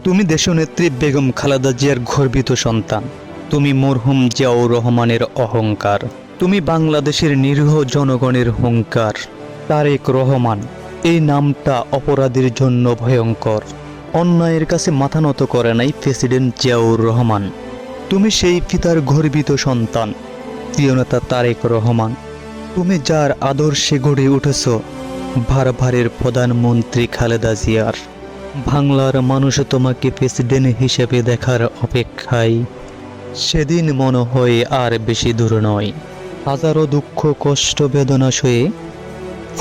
তুমি দেশনেত্রী বেগম খালেদা জিয়ার গর্বিত সন্তান। তুমি মরহুম জিয়াউর রহমানের অহংকার। তুমি বাংলাদেশের নিরীহ জনগণের হুঙ্কার। তারেক রহমান এই নামটা অপরাধীর জন্য ভয়ঙ্কর। অন্যায়ের কাছে মাথা নত করে নাই প্রেসিডেন্ট জিয়াউর রহমান। তুমি সেই পিতার গর্বিত সন্তান, প্রিয় নেতা তারেক রহমান। তুমি যার আদর্শে গড়ে উঠেছ ভারভারের প্রধানমন্ত্রী খালেদা জিয়ার। বাংলার মানুষ তোমাকে প্রেসিডেন্ট হিসেবে দেখার অপেক্ষায়। সেদিন মনে হয় আর বেশি দূর নয়। হাজারো দুঃখ কষ্ট বেদনা সয়ে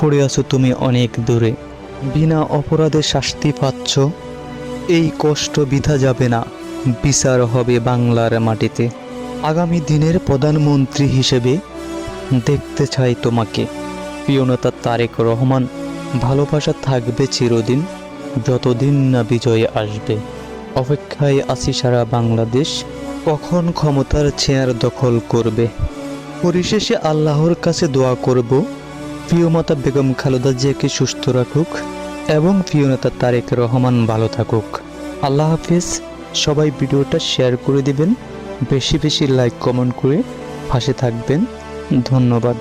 পড়ে আছো তুমি অনেক দূরে। বিনা অপরাধে শাস্তি পাচ্ছ। এই কষ্ট বৃথা যাবে না, বিচার হবে বাংলার মাটিতে। আগামী দিনের প্রধানমন্ত্রী হিসেবে দেখতে চাই তোমাকে, প্রিয় নেতা তারেক রহমান। ভালোবাসা থাকবে চিরদিন, যতদিন না বিজয় আসবে। অপেক্ষায় আছি সারা বাংলাদেশ, কখন ক্ষমতার চেয়ার দখল করবে। পরিশেষে আল্লাহর কাছে দোয়া করব, প্রিয় মাতা বেগম খালেদা জিয়াকে সুস্থ রাখুক এবং প্রিয় নেতা তারেক রহমান ভালো থাকুক। আল্লাহ হাফিজ। সবাই ভিডিওটা শেয়ার করে দিবেন, বেশি বেশি লাইক কমেন্ট করে পাশে থাকবেন। ধন্যবাদ।